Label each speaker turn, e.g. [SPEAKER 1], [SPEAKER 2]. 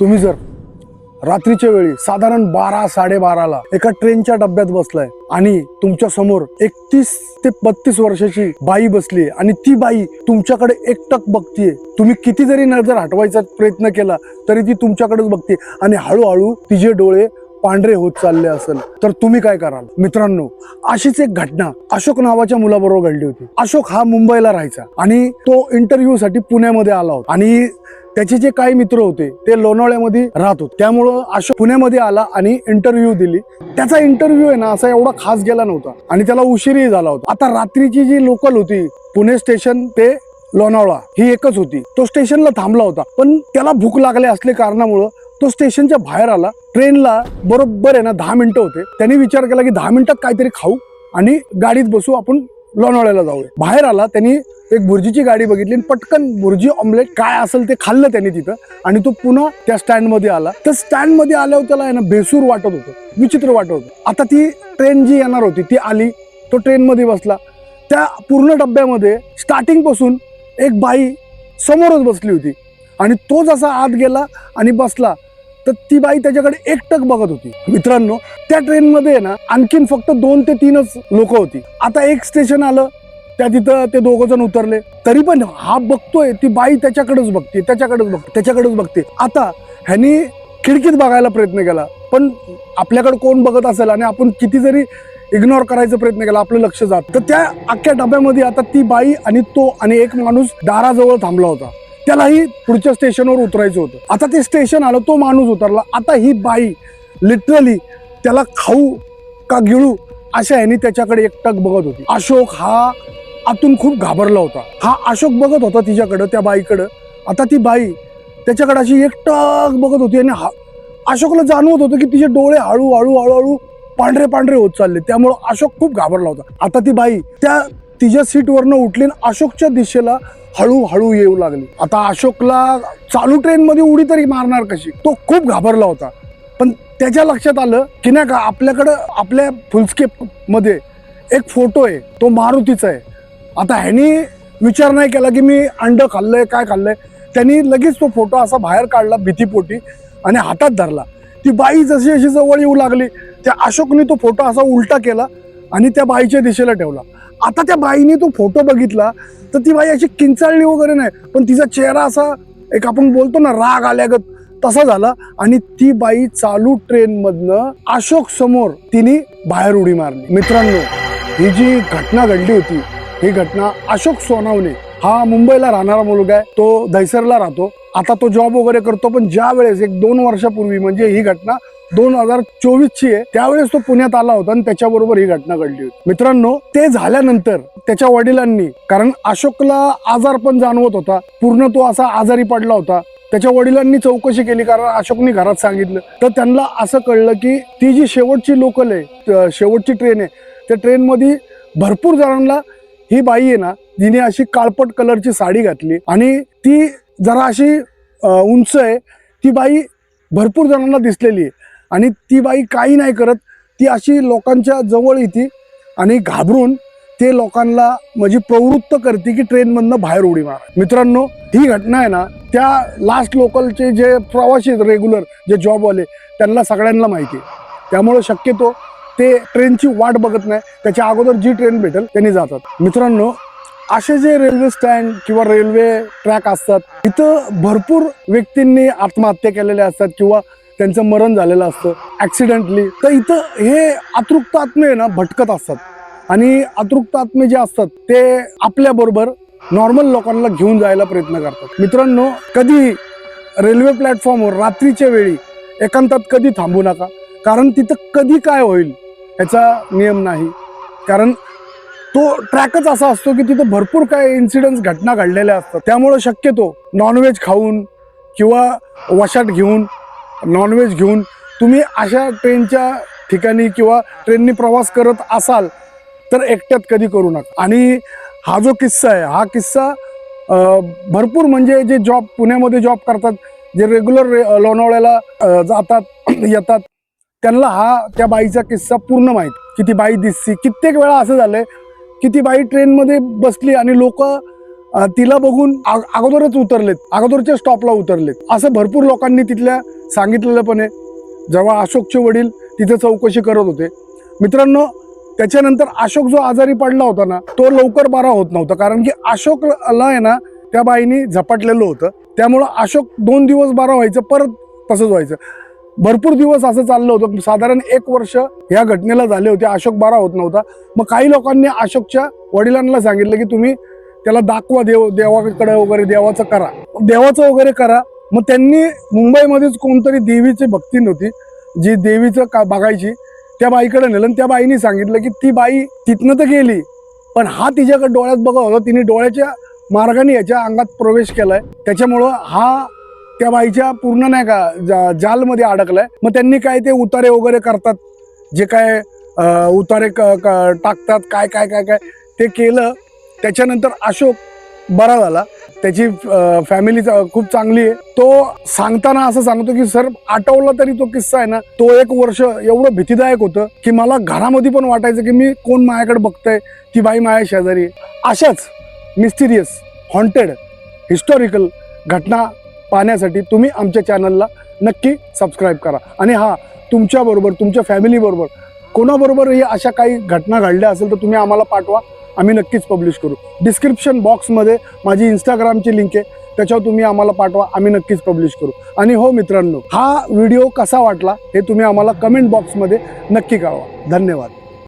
[SPEAKER 1] तुम्ही जर रात्रीच्या वेळी साधारण 12-12:30ला एका ट्रेनच्या डब्यात बसलाय आणि तुमच्या समोर 31 ते 32 वर्षाची बाई बसली आणि ती बाई तुमच्याकडे एकटक बघतीये, तुम्ही किती जरी नजर हटवायचा प्रयत्न केला तरी ती तुमच्याकडेच बघते आणि हळूहळू तिचे डोळे पांढरे होत चालले असेल तर तुम्ही काय कराल? मित्रांनो, अशीच एक घटना अशोक नावाच्या मुलाबरोबर घडली होती. अशोक हा मुंबईला राहायचा आणि तो इंटरव्ह्यू साठी पुण्यामध्ये आला होता आणि त्याचे जे काही मित्र होते ते लोणावळ्यामध्ये राहत होते. त्यामुळं अशोक पुण्यामध्ये आला आणि इंटरव्ह्यू दिली. त्याचा इंटरव्ह्यू आहे ना असा एवढा खास गेला नव्हता आणि त्याला उशीरही झाला होता. आता रात्रीची जी लोकल होती पुणे स्टेशन ते लोणावळा ही एकच होती. तो स्टेशनला थांबला होता पण त्याला भूक लागले असले कारणामुळं तो स्टेशनच्या बाहेर आला. ट्रेनला बरोबर आहे ना 10 मिनिटं होते. त्यांनी विचार केला की 10 मिनिटात काहीतरी खाऊ आणि गाडीत बसू, आपण लोणावळ्याला जाऊया. बाहेर आला, त्यांनी एक भुर्जीची गाडी बघितली आणि पटकन भुर्जी ऑमलेट काय असेल ते खाल्लं त्यांनी तिथं आणि तो पुन्हा त्या स्टँड मध्ये आला. तर स्टँड मध्ये आल्यावर त्याला आहे ना बेसूर वाटत होतं, विचित्र वाटत होतं. आता ती ट्रेन जी येणार होती ती आली, तो ट्रेन मध्ये बसला. त्या पूर्ण डब्यामध्ये स्टार्टिंग पासून एक बाई समोरच बसली होती आणि तो जसा आत गेला आणि बसला तर ती बाई त्याच्याकडे एकटक बघत होती. मित्रांनो, त्या ट्रेनमध्ये ना आणखीन फक्त 2 ते 3च लोक होती. आता एक स्टेशन आलं, त्या तिथं ते 2 जण उतरले, तरी पण हा बघतोय, ती बाई त्याच्याकडेच बघते, त्याच्याकडेच बघते. आता ह्यानी खिडकीत बघायला प्रयत्न केला पण आपल्याकडे कोण बघत असेल आणि आपण किती जरी इग्नोर करायचा प्रयत्न केला आपलं लक्ष जात. तर त्या अख्ख्या डब्यामध्ये आता ती बाई आणि तो आणि एक माणूस दाराजवळ थांबला होता. त्यालाही पुढच्या स्टेशनवर उतरायचं होतं. आता ते स्टेशन आलं, तो माणूस उतरला. आता ही बाई लिटरली त्याला खाऊ का गिळू अशा ह्यानी त्याच्याकडे एकटक बघत होती. अशोक हा आतून खूप घाबरला होता. हा अशोक बघत होता तिच्याकडं, त्या बाईकडं. आता ती बाई त्याच्याकडे अशी एकटक बघत होती आणि अशोकला जाणवत होतं की तिचे डोळे हळूहळू पांढरे होत चालले. त्यामुळं अशोक खूप घाबरला होता. आता ती बाई त्या तिच्या सीटवरनं उठली आणि अशोकच्या दिशेला हळूहळू येऊ लागली. आता अशोकला चालू ट्रेन मध्ये उडी तरी मारणार कशी, तो खूप घाबरला होता. पण त्याच्या लक्षात आलं की नाही का आपल्याकडं आपल्या फुलस्केप मध्ये एक फोटो आहे, तो मारुतीचा आहे. आता ह्यानी विचार नाही केला की मी अंड खाल्लंय काय खाल्लंय. त्यांनी लगेच तो फोटो असा बाहेर काढला भीतीपोटी आणि हातात धरला. ती बाई जशी अशी जवळ येऊ लागली, त्या अशोकने तो फोटो असा उलटा केला आणि त्या बाईच्या दिशेला ठेवला. आता त्या बाईने तो फोटो बघितला तर ती बाई अशी किंचाळली वगैरे नाही, पण तिचा चेहरा असा एक आपण बोलतो ना राग आल्यागत तसा झाला आणि ती बाई चालू ट्रेन मधनं अशोक समोर तिने बाहेर उडी मारली. मित्रांनो, ही जी घटना घडली होती ही घटना अशोक सोनावणे हा मुंबईला राहणारा मुलगा आहे. तो दहिसरला राहतो. आता तो जॉब वगैरे करतो. पण ज्या वेळेस 1-2 वर्षापूर्वी म्हणजे ही घटना 2024ची आहे, त्यावेळेस तो पुण्यात आला होता आणि त्याच्याबरोबर ही घटना घडली होती. मित्रांनो, ते झाल्यानंतर त्याच्या वडिलांनी, कारण अशोकला आजार पण जाणवत होता, पूर्ण तो असा आजारी पडला होता. त्याच्या वडिलांनी चौकशी केली कारण अशोकनी घरात सांगितलं. तर त्यांना असं कळलं की ती जी शेवटची लोकल आहे, शेवटची ट्रेन आहे, त्या ट्रेन मध्ये भरपूर जणांना ही बाई आहे ना, जिने अशी काळपट कलरची साडी घातली आणि ती जरा अशी उंच आहे. ती बाई भरपूर जणांना दिसलेली आहे आणि ती बाई काही नाही करत, ती अशी लोकांच्या जवळ येते आणि घाबरून ते लोकांना म्हणजे प्रवृत्त करते की ट्रेन मधनं बाहेर उडी मारा. मित्रांनो, ही घटना आहे ना त्या लास्ट लोकलचे जे प्रवासी रेग्युलर जे जॉबवाले त्यांना सगळ्यांना माहिती आहे. त्यामुळे शक्यतो ते ट्रेनची वाट बघत नाही, त्याच्या अगोदर जी ट्रेन भेटेल त्यांनी जातात. मित्रांनो, असे जे रेल्वे स्टँड किंवा रेल्वे ट्रॅक असतात तिथं भरपूर व्यक्तींनी आत्महत्या केलेल्या असतात किंवा त्यांचं मरण झालेलं असतं ऍक्सिडेंटली. तर इथं हे अतृप्त आत्मे ना भटकत असतात आणि अतृप्त आत्मे जे असतात ते आपल्या बरोबर नॉर्मल लोकांना घेऊन जायला प्रयत्न करतात. मित्रांनो, कधी रेल्वे प्लॅटफॉर्मवर रात्रीच्या वेळी एकांतात कधी थांबू नका, कारण तिथं कधी काय होईल याचा नियम नाही. कारण तो ट्रॅकच असा असतो की तिथं भरपूर काय इन्सिडेंट्स घटना घडलेल्या असतात. त्यामुळे शक्यतो नॉनव्हेज खाऊन किंवा वशाट घेऊन नॉनव्हेज घेऊन तुम्ही अशा ट्रेनच्या ठिकाणी किंवा ट्रेननी प्रवास करत असाल तर एकट्यात कधी करू नका. आणि हा जो किस्सा आहे हा किस्सा भरपूर म्हणजे जे जॉब पुण्यामध्ये जॉब करतात, जे रेग्युलर लोणावळ्याला जातात येतात, त्यांना हा त्या बाईचा किस्सा पूर्ण माहिती की ती बाई दिसती. कित्येक वेळा असं झालंय की ती बाई ट्रेनमध्ये बसली आणि लोक तिला बघून अगोदरच उतरलेत, अगोदरच्या स्टॉपला उतरलेत, असं भरपूर लोकांनी तिथल्या सांगितलेलं पण आहे. जेव्हा अशोकचे वडील तिथे चौकशी करत होते मित्रांनो, त्याच्यानंतर अशोक जो आजारी पडला होता ना, तो लवकर बरा होत नव्हता, कारण की अशोकला आहे ना त्या बाईनी झपाटलेलं होतं. त्यामुळं अशोक 2 दिवस बरा व्हायचं, परत तसंच व्हायचं. भरपूर दिवस असं चाललं होतं, साधारण 1 वर्ष ह्या घटनेला झाले होते. अशोक बरा होत नव्हता. मग काही लोकांनी अशोकच्या वडिलांना सांगितलं की तुम्ही त्याला दाखवा, देवाकडे वगैरे देवाचं वगैरे करा. मग त्यांनी मुंबईमध्येच कोणतरी देवीची भक्ती नव्हती, जी देवीचं का बघायची, त्या बाईकडे नेलं. आणि त्या बाईने सांगितलं की ती बाई तिथनं तर गेली, पण हा तिच्याकडे डोळ्यात बघत होता. तिने डोळ्याच्या मार्गाने याच्या अंगात प्रवेश केलाय, त्याच्यामुळं हा त्या बाईच्या पूर्ण नाही का जालमध्ये अडकलाय. मग त्यांनी काय ते उतारे वगैरे करतात, जे काय उतारे टाकतात, काय काय काय काय ते केलं. त्याच्यानंतर अशोक बरा झाला. त्याची फॅमिली खूप चांगली आहे. तो सांगताना असं सांगतो की सर, आठवला तरी तो किस्सा आहे ना, तो 1 वर्ष एवढं भीतीदायक होतं की मला घरामध्ये पण वाटायचं की मी कोण माझ्याकडे बघतंय, ती बाई माझ्या शेजारी. अशाच मिस्टिरियस, हॉन्टेड, हिस्टॉरिकल घटना पाहण्यासाठी तुम्ही आमच्या चॅनलला नक्की सबस्क्राईब करा. आणि हां, तुमच्याबरोबर, तुमच्या फॅमिलीबरोबर कोणाबरोबरही अशा काही घटना घडल्या असेल तर तुम्ही आम्हाला पाठवा, आम्ही नक्कीच पब्लिश करू. डिस्क्रिप्शन बॉक्समध्ये माझी इंस्टाग्रामची लिंक आहे, त्याच्यावर तुम्ही आम्हाला पाठवा, आम्ही नक्कीच पब्लिश करू. आणि हो मित्रांनो, हा व्हिडिओ कसा वाटला हे तुम्ही आम्हाला कमेंट बॉक्समध्ये नक्की कळवा. धन्यवाद.